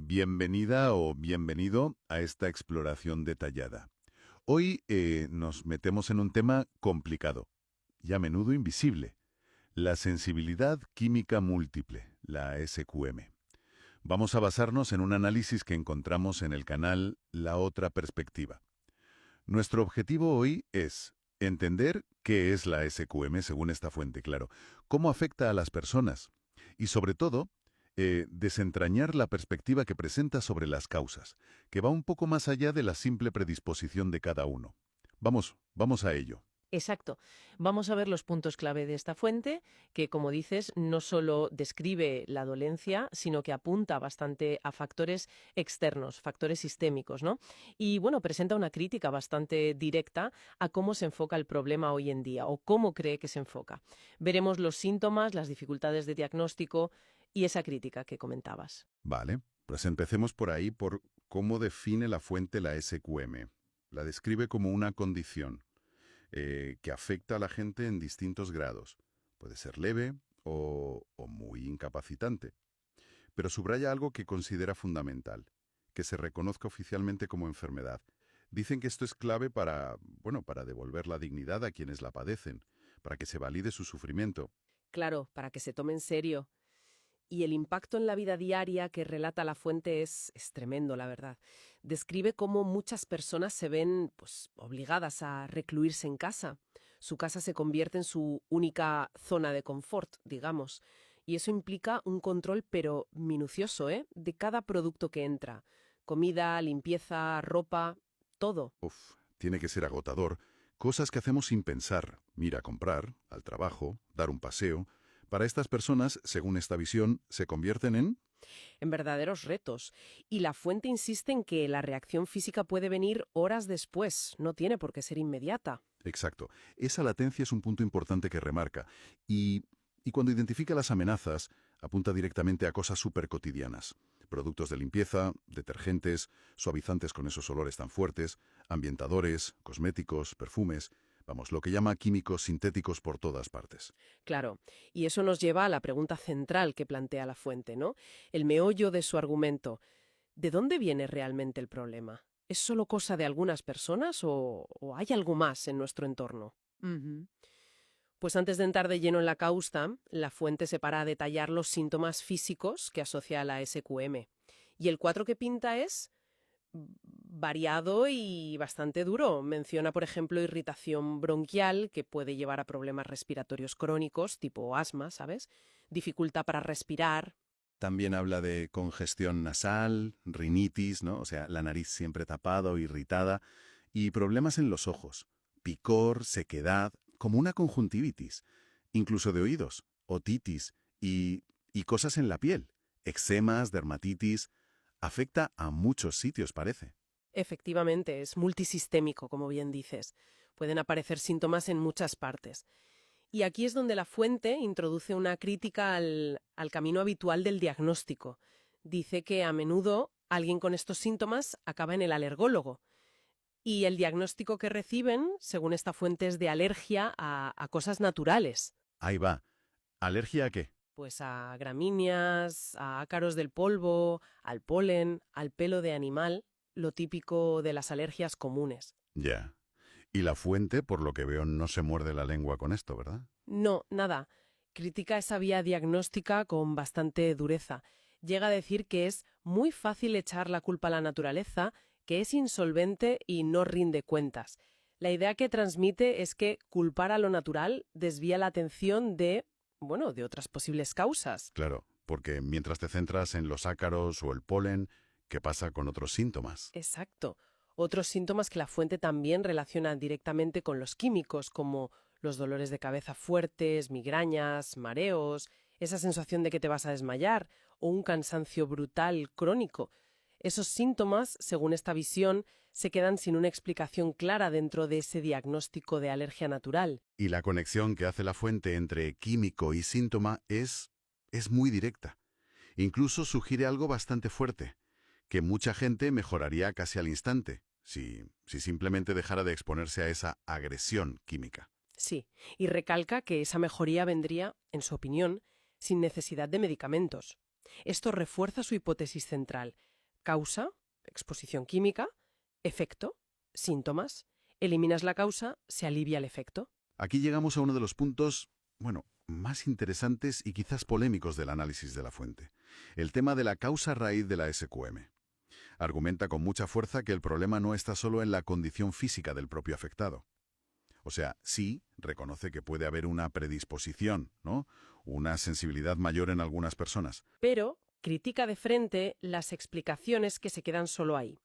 Bienvenida o bienvenido a esta exploración detallada. Hoy nos metemos en un tema complicado y a menudo invisible, la sensibilidad química múltiple, la SQM. Vamos a basarnos en un análisis que encontramos en el canal La Otra Perspectiva. Nuestro objetivo hoy es entender qué es la SQM según esta fuente, claro, cómo afecta a las personas y, sobre todo, desentrañar la perspectiva que presenta sobre las causas, que va un poco más allá de la simple predisposición de cada uno. Vamos a ello. Exacto. Vamos a ver los puntos clave de esta fuente, que, como dices, no solo describe la dolencia, sino que apunta bastante a factores externos, factores sistémicos, ¿no? Y, bueno, presenta una crítica bastante directa a cómo se enfoca el problema hoy en día o cómo cree que se enfoca. Veremos los síntomas, las dificultades de diagnóstico y esa crítica que comentabas. Vale, pues empecemos por ahí, por cómo define la fuente la SQM. La describe como una condición que afecta a la gente en distintos grados. Puede ser leve o muy incapacitante. Pero subraya algo que considera fundamental, que se reconozca oficialmente como enfermedad. Dicen que esto es clave para, bueno, para devolver la dignidad a quienes la padecen, para que se valide su sufrimiento. Claro, para que se tome en serio. Y el impacto en la vida diaria que relata la fuente es tremendo, la verdad. Describe cómo muchas personas se ven pues, obligadas a recluirse en casa. Su casa se convierte en su única zona de confort, digamos. Y eso implica un control, pero minucioso, de cada producto que entra. Comida, limpieza, ropa, todo. Uf, tiene que ser agotador. Cosas que hacemos sin pensar, ir a comprar, al trabajo, dar un paseo. Para estas personas, según esta visión, se convierten en... En verdaderos retos. Y la fuente insiste en que la reacción física puede venir horas después, no tiene por qué ser inmediata. Exacto. Esa latencia es un punto importante que remarca. Y cuando identifica las amenazas, apunta directamente a cosas súper cotidianas. Productos de limpieza, detergentes, suavizantes con esos olores tan fuertes, ambientadores, cosméticos, perfumes. Vamos, lo que llama químicos sintéticos por todas partes. Claro, y eso nos lleva a la pregunta central que plantea la fuente, ¿no? El meollo de su argumento. ¿De dónde viene realmente el problema? ¿Es solo cosa de algunas personas o hay algo más en nuestro entorno? Ujú. Pues antes de entrar de lleno en la causa, la fuente se para a detallar los síntomas físicos que asocia a la SQM. Y el cuadro que pinta es variado y bastante duro. Menciona, por ejemplo, irritación bronquial, que puede llevar a problemas respiratorios crónicos, tipo asma, ¿sabes? Dificultad para respirar. También habla de congestión nasal, rinitis, ¿no? O sea, la nariz siempre tapada o irritada, y problemas en los ojos, picor, sequedad, como una conjuntivitis, incluso de oídos, otitis y cosas en la piel, eczemas, dermatitis. Afecta a muchos sitios, parece. Efectivamente, es multisistémico, como bien dices. Pueden aparecer síntomas en muchas partes. Y aquí es donde la fuente introduce una crítica al camino habitual del diagnóstico. Dice que a menudo alguien con estos síntomas acaba en el alergólogo. Y el diagnóstico que reciben, según esta fuente, es de alergia a cosas naturales. Ahí va. ¿Alergia a qué? Pues a gramíneas, a ácaros del polvo, al polen, al pelo de animal, lo típico de las alergias comunes. Ya. Y la fuente, por lo que veo, no se muerde la lengua con esto, ¿verdad? No, nada. Critica esa vía diagnóstica con bastante dureza. Llega a decir que es muy fácil echar la culpa a la naturaleza, que es insolvente y no rinde cuentas. La idea que transmite es que culpar a lo natural desvía la atención de otras posibles causas. Claro, porque mientras te centras en los ácaros o el polen, ¿qué pasa con otros síntomas? Exacto. Otros síntomas que la fuente también relaciona directamente con los químicos, como los dolores de cabeza fuertes, migrañas, mareos, esa sensación de que te vas a desmayar o un cansancio brutal crónico. Esos síntomas, según esta visión, se quedan sin una explicación clara dentro de ese diagnóstico de alergia natural. Y la conexión que hace la fuente entre químico y síntoma es muy directa. Incluso sugiere algo bastante fuerte, que mucha gente mejoraría casi al instante, si simplemente dejara de exponerse a esa agresión química. Sí, y recalca que esa mejoría vendría, en su opinión, sin necesidad de medicamentos. Esto refuerza su hipótesis central. Causa, exposición química; efecto, síntomas. Eliminas la causa, se alivia el efecto. Aquí llegamos a uno de los puntos, bueno, más interesantes y quizás polémicos del análisis de la fuente. El tema de la causa raíz de la SQM. Argumenta con mucha fuerza que el problema no está solo en la condición física del propio afectado. O sea, sí, reconoce que puede haber una predisposición, ¿no? Una sensibilidad mayor en algunas personas. Pero critica de frente las explicaciones que se quedan solo ahí.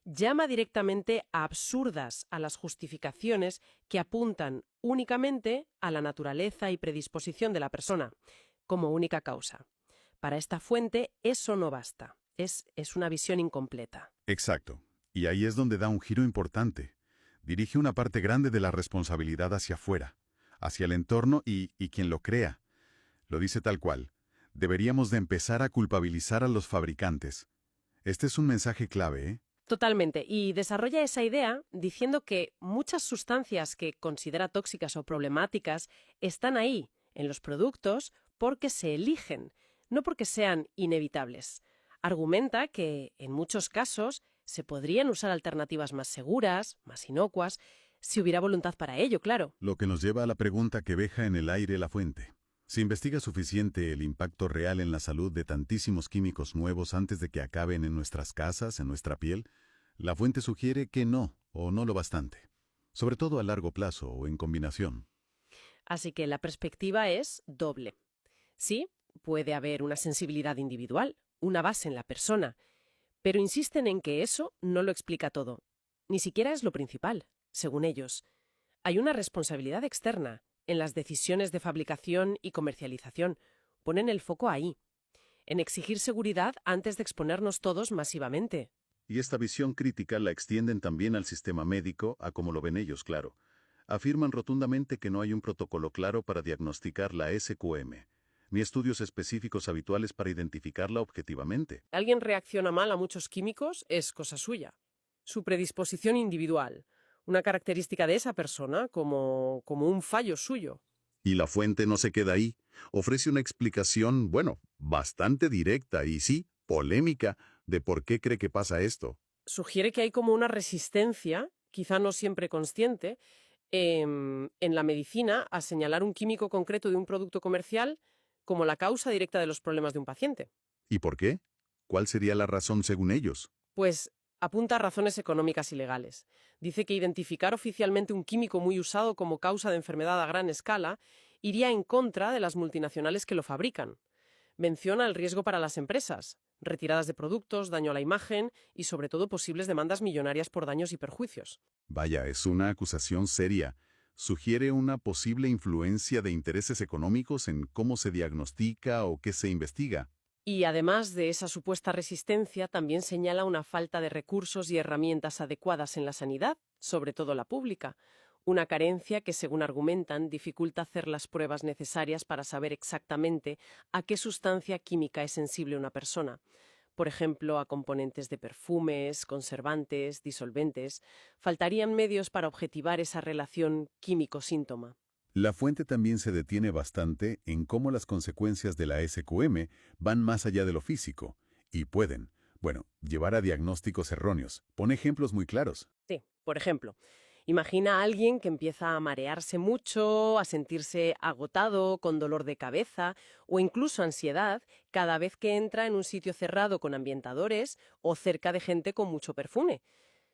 Llama directamente a absurdas a las justificaciones que apuntan únicamente a la naturaleza y predisposición de la persona como única causa. Para esta fuente eso no basta. Es una visión incompleta. Exacto. Y ahí es donde da un giro importante. Dirige una parte grande de la responsabilidad hacia afuera, hacia el entorno y quien lo crea. Lo dice tal cual. Deberíamos de empezar a culpabilizar a los fabricantes. Este es un mensaje clave, ¿eh? Totalmente. Y desarrolla esa idea diciendo que muchas sustancias que considera tóxicas o problemáticas están ahí, en los productos, porque se eligen, no porque sean inevitables. Argumenta que, en muchos casos, se podrían usar alternativas más seguras, más inocuas, si hubiera voluntad para ello, claro. Lo que nos lleva a la pregunta que deja en el aire la fuente. ¿Se investiga suficiente el impacto real en la salud de tantísimos químicos nuevos antes de que acaben en nuestras casas, en nuestra piel? La fuente sugiere que no, o no lo bastante. Sobre todo a largo plazo o en combinación. Así que la perspectiva es doble. Sí, puede haber una sensibilidad individual, una base en la persona, pero insisten en que eso no lo explica todo. Ni siquiera es lo principal, según ellos. Hay una responsabilidad externa en las decisiones de fabricación y comercialización. Ponen el foco ahí, en exigir seguridad antes de exponernos todos masivamente. Y esta visión crítica la extienden también al sistema médico, a como lo ven ellos, claro. Afirman rotundamente que no hay un protocolo claro para diagnosticar la SQM, ni estudios específicos habituales para identificarla objetivamente. Alguien reacciona mal a muchos químicos es cosa suya. Su predisposición individual, una característica de esa persona como un fallo suyo. Y la fuente no se queda ahí. Ofrece una explicación, bueno, bastante directa y sí, polémica, de por qué cree que pasa esto. Sugiere que hay como una resistencia, quizá no siempre consciente, en la medicina a señalar un químico concreto de un producto comercial como la causa directa de los problemas de un paciente. ¿Y por qué? ¿Cuál sería la razón según ellos? Pues apunta a razones económicas y legales. Dice que identificar oficialmente un químico muy usado como causa de enfermedad a gran escala iría en contra de las multinacionales que lo fabrican. Menciona el riesgo para las empresas, retiradas de productos, daño a la imagen y sobre todo posibles demandas millonarias por daños y perjuicios. Vaya, es una acusación seria. Sugiere una posible influencia de intereses económicos en cómo se diagnostica o qué se investiga. Y además de esa supuesta resistencia, también señala una falta de recursos y herramientas adecuadas en la sanidad, sobre todo la pública. Una carencia que, según argumentan, dificulta hacer las pruebas necesarias para saber exactamente a qué sustancia química es sensible una persona. Por ejemplo, a componentes de perfumes, conservantes, disolventes. Faltarían medios para objetivar esa relación químico-síntoma. La fuente también se detiene bastante en cómo las consecuencias de la SQM van más allá de lo físico y pueden, bueno, llevar a diagnósticos erróneos. Pone ejemplos muy claros. Sí, por ejemplo, imagina a alguien que empieza a marearse mucho, a sentirse agotado, con dolor de cabeza o incluso ansiedad cada vez que entra en un sitio cerrado con ambientadores o cerca de gente con mucho perfume.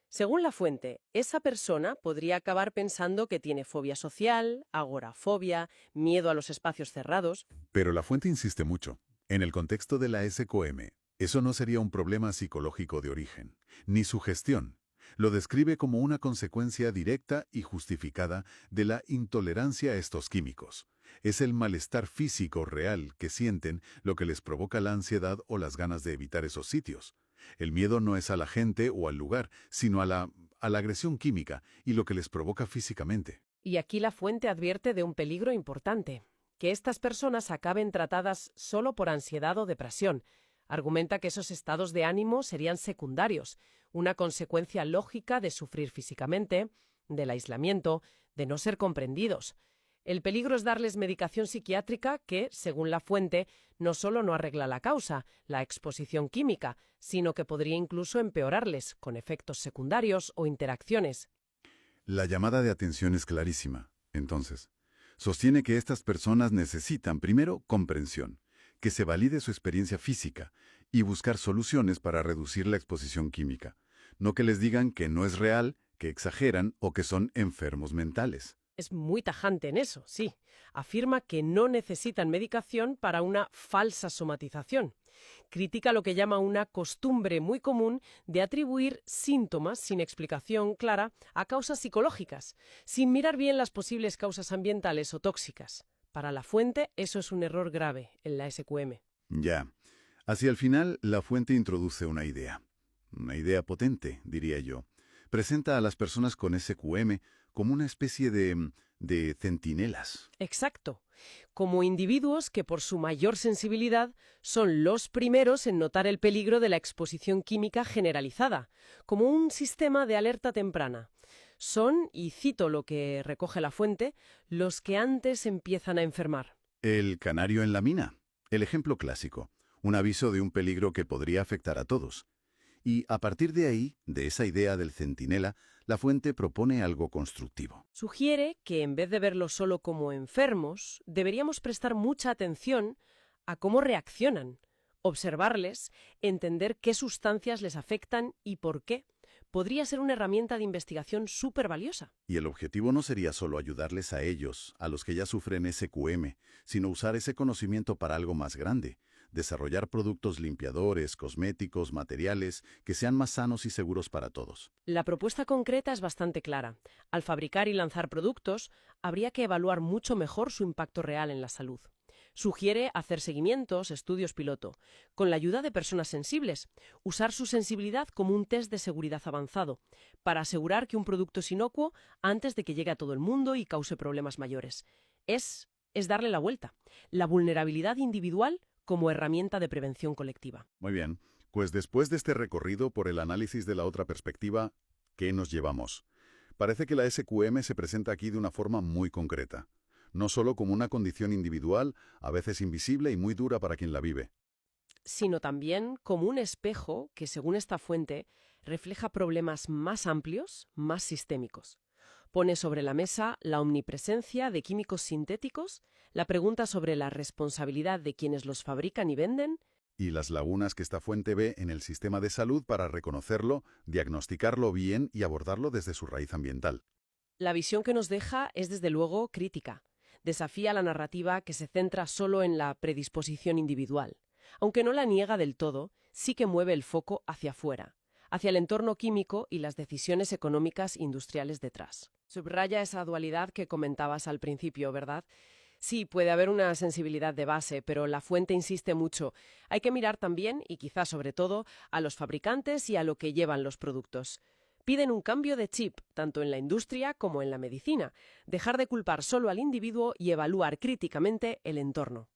Según la fuente, esa persona podría acabar pensando que tiene fobia social, agorafobia, miedo a los espacios cerrados. Pero la fuente insiste mucho. En el contexto de la SQM, eso no sería un problema psicológico de origen, ni sugestión. Lo describe como una consecuencia directa y justificada de la intolerancia a estos químicos. Es el malestar físico real que sienten lo que les provoca la ansiedad o las ganas de evitar esos sitios. El miedo no es a la gente o al lugar, sino a la agresión química y lo que les provoca físicamente. Y aquí la fuente advierte de un peligro importante, que estas personas acaben tratadas solo por ansiedad o depresión. Argumenta que esos estados de ánimo serían secundarios, una consecuencia lógica de sufrir físicamente, del aislamiento, de no ser comprendidos. El peligro es darles medicación psiquiátrica que, según la fuente, no solo no arregla la causa, la exposición química, sino que podría incluso empeorarles, con efectos secundarios o interacciones. La llamada de atención es clarísima. Entonces, sostiene que estas personas necesitan, primero, comprensión, que se valide su experiencia física y buscar soluciones para reducir la exposición química. No que les digan que no es real, que exageran o que son enfermos mentales. Es muy tajante en eso, sí. Afirma que no necesitan medicación para una falsa somatización. Critica lo que llama una costumbre muy común de atribuir síntomas sin explicación clara a causas psicológicas, sin mirar bien las posibles causas ambientales o tóxicas. Para la fuente, eso es un error grave en la SQM. Ya. Hacia el final, la fuente introduce una idea potente, diría yo. Presenta a las personas con SQM como una especie de centinelas. Exacto. Como individuos que por su mayor sensibilidad son los primeros en notar el peligro de la exposición química generalizada, como un sistema de alerta temprana. Son, y cito lo que recoge la fuente, los que antes empiezan a enfermar. El canario en la mina, el ejemplo clásico, un aviso de un peligro que podría afectar a todos. Y a partir de ahí, de esa idea del centinela, la fuente propone algo constructivo. Sugiere que en vez de verlos solo como enfermos, deberíamos prestar mucha atención a cómo reaccionan, observarles, entender qué sustancias les afectan y por qué. Podría ser una herramienta de investigación súper valiosa. Y el objetivo no sería solo ayudarles a ellos, a los que ya sufren SQM, sino usar ese conocimiento para algo más grande. Desarrollar productos limpiadores, cosméticos, materiales, que sean más sanos y seguros para todos. La propuesta concreta es bastante clara. Al fabricar y lanzar productos, habría que evaluar mucho mejor su impacto real en la salud. Sugiere hacer seguimientos, estudios piloto, con la ayuda de personas sensibles, usar su sensibilidad como un test de seguridad avanzado, para asegurar que un producto es inocuo antes de que llegue a todo el mundo y cause problemas mayores. Es darle la vuelta. La vulnerabilidad individual como herramienta de prevención colectiva. Muy bien, pues después de este recorrido por el análisis de la otra perspectiva, ¿qué nos llevamos? Parece que la SQM se presenta aquí de una forma muy concreta, no solo como una condición individual, a veces invisible y muy dura para quien la vive, sino también como un espejo que, según esta fuente, refleja problemas más amplios, más sistémicos. Pone sobre la mesa la omnipresencia de químicos sintéticos, la pregunta sobre la responsabilidad de quienes los fabrican y venden, y las lagunas que esta fuente ve en el sistema de salud para reconocerlo, diagnosticarlo bien y abordarlo desde su raíz ambiental. La visión que nos deja es desde luego crítica. Desafía la narrativa que se centra solo en la predisposición individual. Aunque no la niega del todo, sí que mueve el foco hacia afuera, hacia el entorno químico y las decisiones económicas industriales detrás. Subraya esa dualidad que comentabas al principio, ¿verdad? Sí, puede haber una sensibilidad de base, pero la fuente insiste mucho. Hay que mirar también, y quizás sobre todo, a los fabricantes y a lo que llevan los productos. Piden un cambio de chip, tanto en la industria como en la medicina, dejar de culpar solo al individuo y evaluar críticamente el entorno.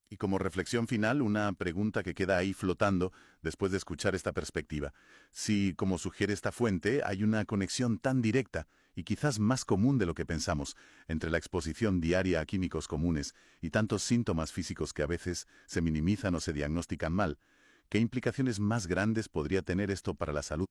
Y como reflexión final, una pregunta que queda ahí flotando después de escuchar esta perspectiva. Si, como sugiere esta fuente, hay una conexión tan directa y quizás más común de lo que pensamos entre la exposición diaria a químicos comunes y tantos síntomas físicos que a veces se minimizan o se diagnostican mal, ¿qué implicaciones más grandes podría tener esto para la salud?